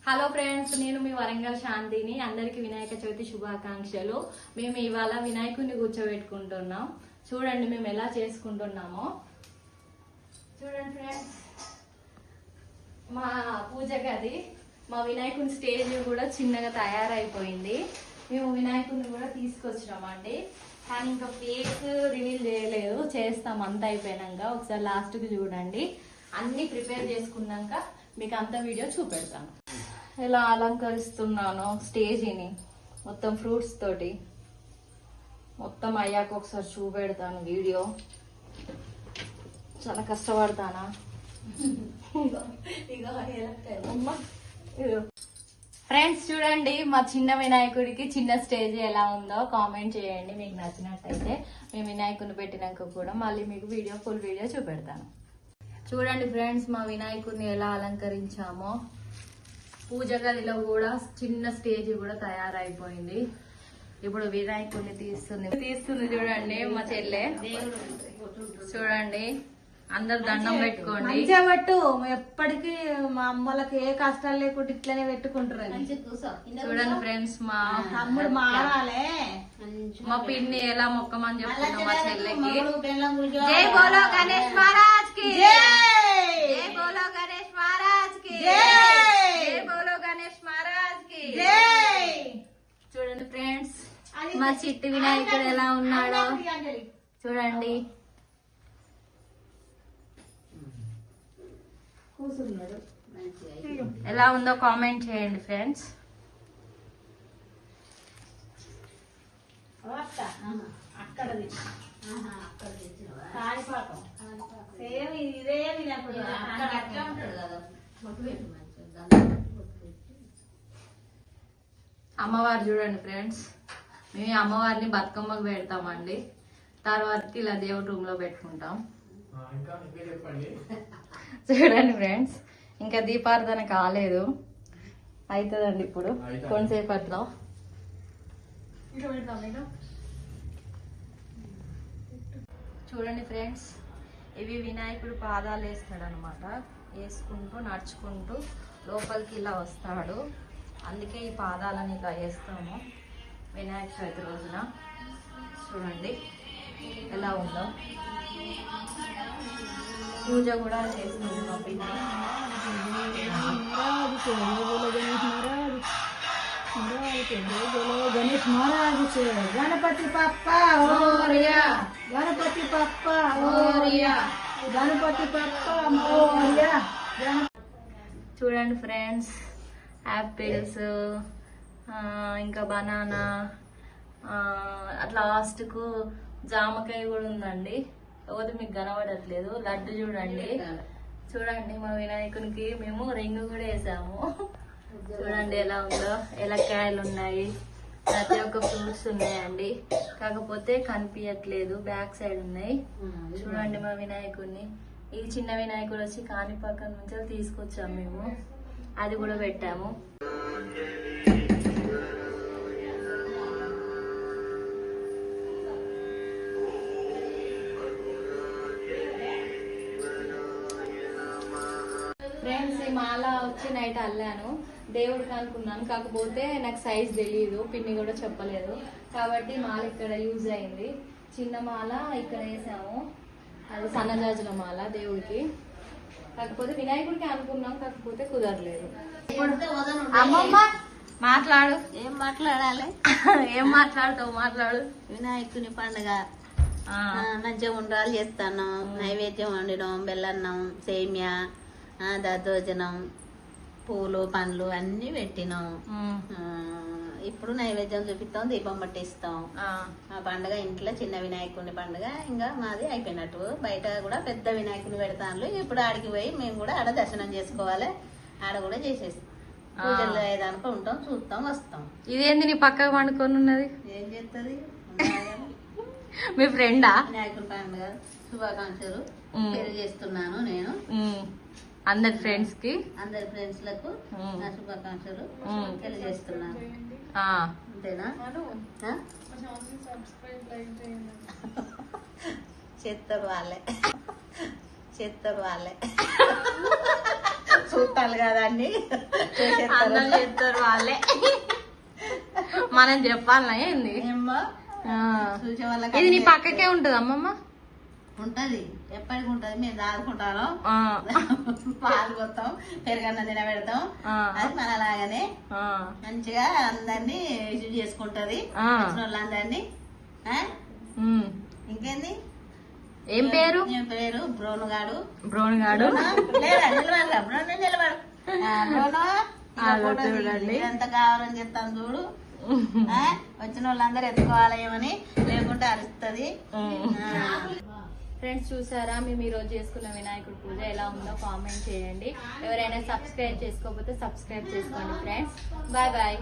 Hello friends, నేను మీ వరంగల్ శాంతిని. అందరికి వినాయక చవితి శుభాకాంక్షలు. మేము ఇవాళ వినాయకుడిని కూర్చోబెట్టుకుంటున్నాం. చూడండి మేము ఎలా చేసుకుంటున్నామో. చూడండి ఫ్రెండ్స్, మా పూజ గది, మా వినాయకుని స్టేజ్ కూడా చిన్నగా తయారైపోయింది. మేము వినాయకుడిని కూడా తీసుకొచ్చినామండి. కానీ ఇంకా ఫేస్ రివీల్ చేయలేదు, చేస్తాం అంతా అయిపోయినాక. ఒకసారి లాస్ట్కి చూడండి. అన్ని ప్రిపేర్ చేసుకున్నాక మీకు అంత వీడియో చూపెడతాను. ఎలా అలంకరిస్తున్నాను స్టేజీని మొత్తం ఫ్రూట్స్ తోటి. మొత్తం అయ్యాక ఒకసారి చూపెడతాను వీడియో. చాలా కష్టపడతానా. ఫ్రెండ్స్ చూడండి, మా చిన్న వినాయకుడికి చిన్న స్టేజ్ ఎలా ఉందో కామెంట్ చేయండి మీకు నచ్చినట్టయితే. మేము వినాయకుడిని పెట్టినాక కూడా మళ్ళీ మీకు ఫుల్ వీడియో చూపెడతాను. చూడండి ఫ్రెండ్స్, మా వినాయకుడిని ఎలా అలంకరించామో. పూజ గదిలో కూడా చిన్న స్టేజ్ కూడా తయారైపోయింది. ఇప్పుడు వినాయకుడిని తీస్తుంది చూడండి మా చెల్లె. చూడండి, అందరు దండం పెట్టుకోండి. మంచిగా పెట్టు, ఎప్పటికీ మా అమ్మలకి ఏ కష్టాలు లేకుండా ఇట్లనే పెట్టుకుంటారు. చూడండి ఫ్రెండ్స్, మా తమ్ముడు మారాలే. మా పిన్ని ఎలా మొక్కమని చెప్తున్నాం మా చెల్లెకి. జై బోలో గణేష్ మహారాజ్ కి, జై బోలో గణేష్ మహారాజ్ కి, జై బోలో గణేష్ మహారాజ్ కి. చూడండి ఫ్రెండ్స్, మా చిట్టి వినాయకుడు ఎలా ఉన్నాడో చూడండి. ఎలా ఉందో కామెంట్ చేయండి ఫ్రెండ్స్. అమ్మవారు చూడండి ఫ్రెండ్స్, మేము అమ్మవారిని బతుకమ్మకు పెడతామండి. తర్వాత ఇలా దేవుడి రూమ్ లో పెట్టుకుంటాం. చూడండి ఫ్రెండ్స్, ఇంకా దీపారాధన కాలేదు, అవుతుందండి ఇప్పుడు కొంతసేపట్లో. చూడండి ఫ్రెండ్స్, ఇవి వినాయకుడు పాదాలు వేస్తాడు అనమాట. వేసుకుంటూ నడుచుకుంటూ లోపలికి ఇలా వస్తాడు. అందుకే ఈ పాదాలను ఇలా వేస్తాము వినాయక చవితి రోజున. చూడండి ఎలా ఉందో. పూజ కూడా చేస్తుంది మా పిన్ని. గణేష్ మహారాజ్ గణపతి పప్ప ఓరియా, గణపతి పప్ప ఓరియా, గణపతి పప్ప ఓరియా. చూడండి ఫ్రెండ్స్, యాపిల్స్, ఇంకా బనానా, అట్లా లాస్ట్కు జామకాయ కూడా ఉందండి. ఒకటి మీకు కనబడట్లేదు. లడ్డు చూడండి. చూడండి, మా వినాయకునికి మేము రింగ్ కూడా వేసాము. చూడండి ఎలా ఉందో. ఎలక్కాయలు ఉన్నాయి, ప్రతి ఒక్క ఫ్రూట్స్ ఉన్నాయండి. కాకపోతే కనిపించట్లేదు, బ్యాక్ సైడ్ ఉన్నాయి. చూడండి మా వినాయకుడిని. ఈ చిన్న వినాయకుడు వచ్చి కాణిపాకం నుంచి తీసుకొచ్చాము మేము. అది కూడా పెట్టాము. ఫ్రెండ్స్, ఈ మాల వచ్చి నైట్ అల్లాను, దేవుడికి అనుకున్నాను. కాకపోతే నాకు సైజ్ తెలియదు, పిన్ని కూడా చెప్పలేదు. కాబట్టి మాల ఇక్కడ యూజ్ అయింది. చిన్న మాల ఇక్కడ వేసాము, అది సన్నజాజుల మాల దేవుడికి. కాకపోతే వినాయకుడికి అనుకున్నాం, కాకపోతే కుదరలేదు. అమ్మమ్మ మాట్లాడు. ఏం మాట్లాడాలి? ఏం మాట్లాడుతావు? మాట్లాడు. వినాయకుని పండుగ మంచిగా ఉండాలి చేస్తాను. నైవేద్యం వండినాం, బెల్లన్నం, సేమియా, దద్దోజనం, పూలు పండ్లు అన్ని పెట్టినాం. ఇప్పుడు నైవేద్యం చూపిస్తాం, దీపం పట్టిస్తాం. ఆ పండుగ ఇంట్లో చిన్న వినాయకుని పండుగ ఇంకా మాది అయిపోయినట్టు. బయట కూడా పెద్ద వినాయకుని పెడతాను. ఇప్పుడు ఆడికి పోయి మేము కూడా ఆడ దర్శనం చేసుకోవాలి. ఆడ కూడా చేసేస్తాం. పూజలు అయ్యేదానికి ఉంటాం, చూస్తాం, వస్తాం. ఇదేంది నీ పక్కకు పండుకొని ఉన్నది? ఏం చేస్తుంది మీ ఫ్రెండా? వినాయకుని పండుగ శుభాకాంక్షలు తెలియజేస్తున్నాను నేను అందరి ఫ్రెండ్స్ కి, అందరి ఫ్రెండ్స్ లకు నా శుభాకాంక్షలు తెలియజేస్తున్నాను. అంతేనా? చెత్తరు వాళ్ళే చూస్తాను కదా అన్ని అన్నం చేస్తారు వాళ్ళే, మనం చెప్పాలనా ఏంది? ఏమో ఆ. చూసే వాళ్ళకి ఇది నీ పక్కకే ఉంటది అమ్మమ్మ. ఉంటది, ఎప్పటికి ఉంటది. మేము దాదుకుంటాను, ఆ. పాలు కొత్తాం, పెరుగన్న తినబెడతాం. ఆ. అది మనలాగానే ఆ. మంచిగా అందరినీ రిసీవ్ చేసుకుంటది, ఆ. వచ్చిన వాళ్ళందరినీ. ఉమ్. ఇంకేంది ఏం పేరు? ఏం పేరు? బ్రోను గాడు. బ్రౌన్ గాడు. లేదా నిలబడరా, బ్రోను నిలబడు. బ్రోను ఇక అదో ఫోటో తీయి. చూడండి. ఎంత కావాలని చెప్తాను చూడు. వచ్చిన వాళ్ళందరూ ఎత్తుకోవాలి ఏమని, లేకుంటే అరుస్తుంది. ఫ్రెండ్స్ చూసారా, మేము ఈరోజు చేసుకున్న వినాయకుడి పూజ ఎలా ఉందో కామెంట్ చేయండి. ఎవరైనా సబ్స్క్రైబ్ చేసుకోకపోతే సబ్స్క్రైబ్ చేసుకోండి ఫ్రెండ్స్. Bye bye.